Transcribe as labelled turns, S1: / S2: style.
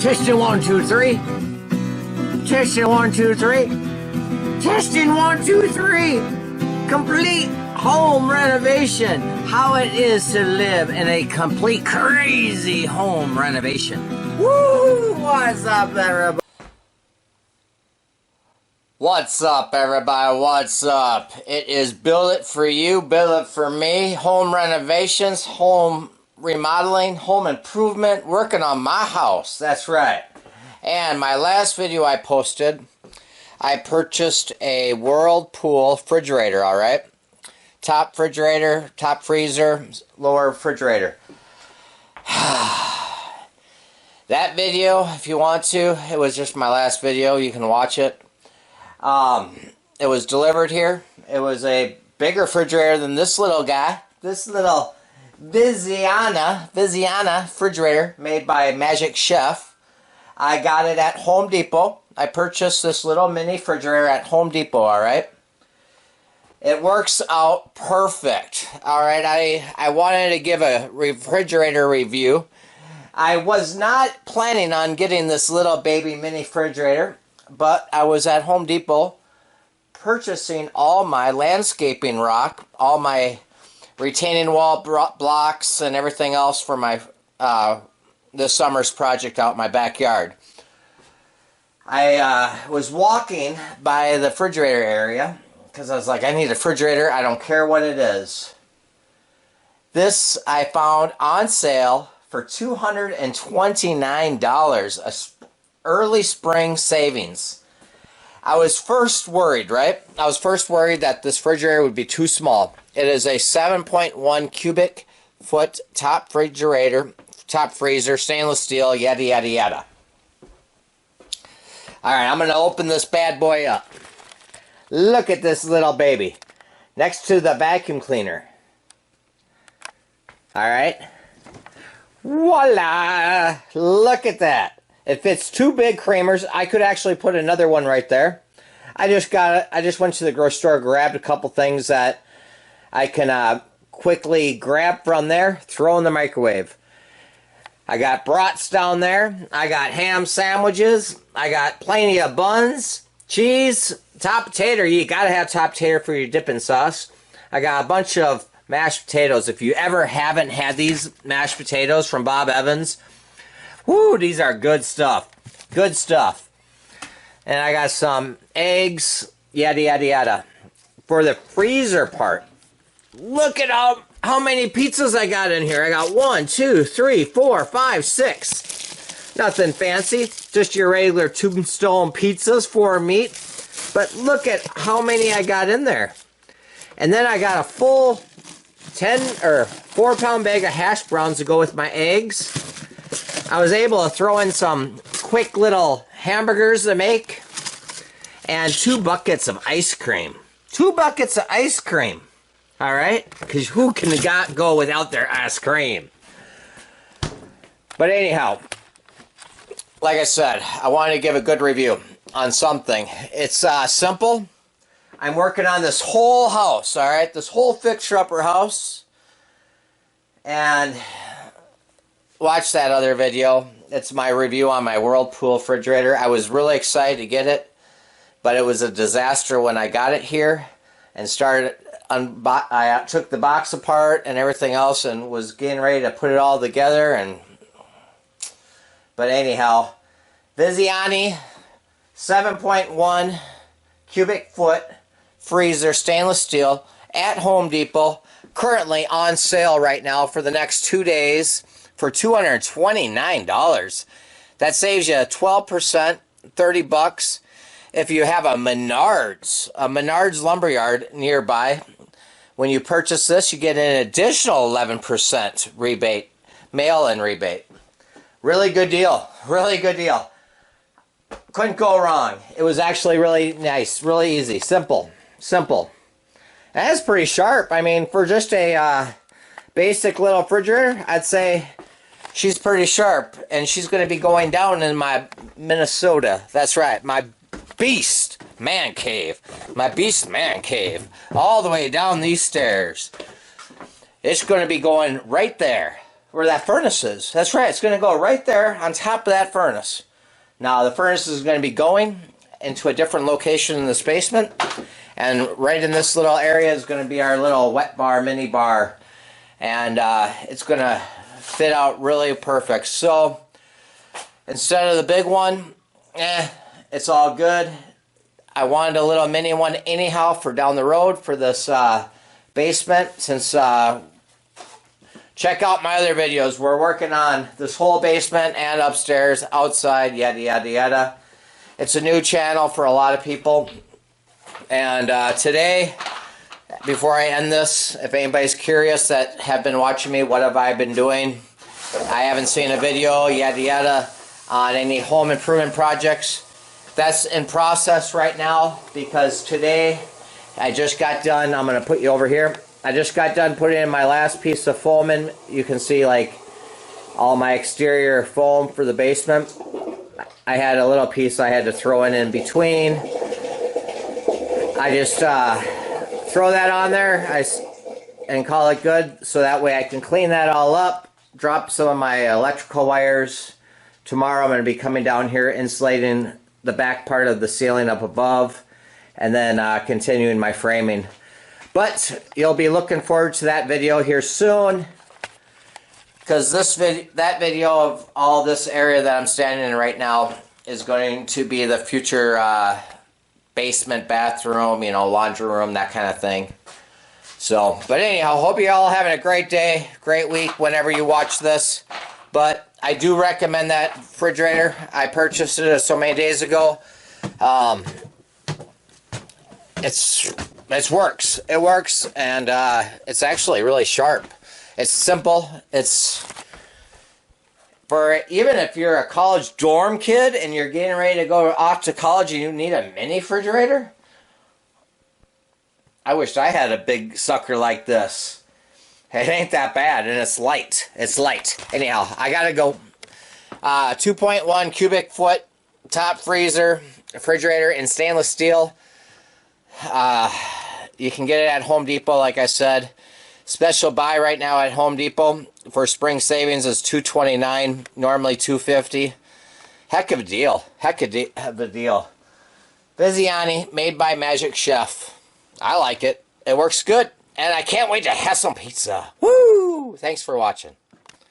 S1: Testing 1, 2, 3. Testing 1, 2, 3. Testing 1, 2, 3. Complete home renovation. How it is to live in a complete crazy home renovation. Woo! What's up, everybody? What's up, everybody? What's up? It is Build It For You, Build It For Me. Home renovations, home remodeling, home improvement, working on my house. That's right. And my last video I posted, I purchased a Whirlpool refrigerator, alright? Top refrigerator, top freezer, lower refrigerator. That video, if you want to, it was just my last video. You can watch it. It was delivered here. It was a bigger refrigerator than this little guy. This little Vissani refrigerator made by Magic Chef. I got it at Home Depot. I purchased this little mini refrigerator at Home Depot, alright? It works out perfect. Alright, I wanted to give a refrigerator review. I was not planning on getting this little baby mini refrigerator, but I was at Home Depot purchasing all my landscaping rock, all my retaining wall blocks and everything else for my this summer's project out in my backyard. I was walking by the refrigerator area because I was like, I need a refrigerator. I don't care what it is. This I found on sale for $229, a early spring savings. I was first worried, right? I was first worried that this refrigerator would be too small. It is a 7.1 cubic foot top refrigerator, top freezer, stainless steel, yada, yada, yada. Alright, I'm going to open this bad boy up. Look at this little baby. Next to the vacuum cleaner. Alright. Voila! Look at that. It fits two big creamers. I could actually put another one right there. I just went to the grocery store, grabbed a couple things that I can quickly grab from there, throw in the microwave. I got brats down there. I got ham sandwiches. I got plenty of buns, cheese, top potato. You gotta have top potato for your dipping sauce. I got a bunch of mashed potatoes. If you ever haven't had these mashed potatoes from Bob Evans, whoo, these are good stuff. Good stuff. And I got some eggs, yada, yada, yada. For the freezer part, look at how many pizzas I got in here. I got 1, 2, 3, 4, 5, 6. Nothing fancy. Just your regular tombstone pizzas for meat. But look at how many I got in there. And then I got a full 4-pound bag of hash browns to go with my eggs. I was able to throw in some quick little hamburgers to make. And 2 buckets of ice cream. 2 buckets of ice cream. Alright? Because who can go without their ice cream? But anyhow, like I said, I wanted to give a good review on something. It's simple. I'm working on this whole house, alright? This whole fixer-upper house. And watch that other video. It's my review on my Whirlpool refrigerator. I was really excited to get it, but it was a disaster when I got it here and started. I took the box apart and everything else and was getting ready to put it all together. But anyhow, Vissani 7.1 cubic foot freezer, stainless steel, at Home Depot, currently on sale right now for the next 2 days for $229. That saves you 12%, 30 bucks. If you have a Menards lumberyard nearby, when you purchase this, you get an additional 11% rebate, mail-in rebate. Really good deal. Really good deal. Couldn't go wrong. It was actually really nice, really easy, simple. And it's pretty sharp. I mean, for just a basic little refrigerator, I'd say she's pretty sharp. And she's going to be going down in my Minnesota. That's right, my beast man cave. My beast man cave. All the way down these stairs. It's going to be going right there. where that furnace is. That's right, it's going to go right there on top of that furnace. Now the furnace is going to be going into a different location in this basement, and right in this little area is going to be our little wet bar, mini bar, and it's going to fit out really perfect. So instead of the big one, it's all good. I wanted a little mini one anyhow for down the road for this basement, since check out my other videos. We're working on this whole basement and upstairs, outside, yada yada yada. It's a new channel for a lot of people. And today, before I end this, if anybody's curious that have been watching me, what have I been doing? I haven't seen a video, yada yada, on any home improvement projects. That's in process right now, because today I just got done. I'm going to put you over here. I just got done putting in my last piece of foam in. You can see like all my exterior foam for the basement. I had a little piece I had to throw in between. I just throw that on there and call it good, so that way I can clean that all up, drop some of my electrical wires. Tomorrow I'm going to be coming down here, insulating the back part of the ceiling up above, and then continuing my framing. But you'll be looking forward to that video here soon, because that video of all this area that I'm standing in right now is going to be the future basement, bathroom, you know, laundry room, that kind of thing. So, but anyhow, hope you all having a great day, great week whenever you watch this. But I do recommend that refrigerator. I purchased it so many days ago. It works. It works, and it's actually really sharp. It's simple. It's for even if you're a college dorm kid and you're getting ready to go off to college and you need a mini refrigerator. I wished I had a big sucker like this. It ain't that bad, and it's light. It's light. Anyhow, I gotta go. 2.1 cubic foot top freezer refrigerator in stainless steel. You can get it at Home Depot, like I said. Special buy right now at Home Depot for spring savings is $229, normally $250. Heck of a deal. Heck of a deal. Vissani, made by Magic Chef. I like it. It works good. And I can't wait to have some pizza. Woo! Thanks for watching.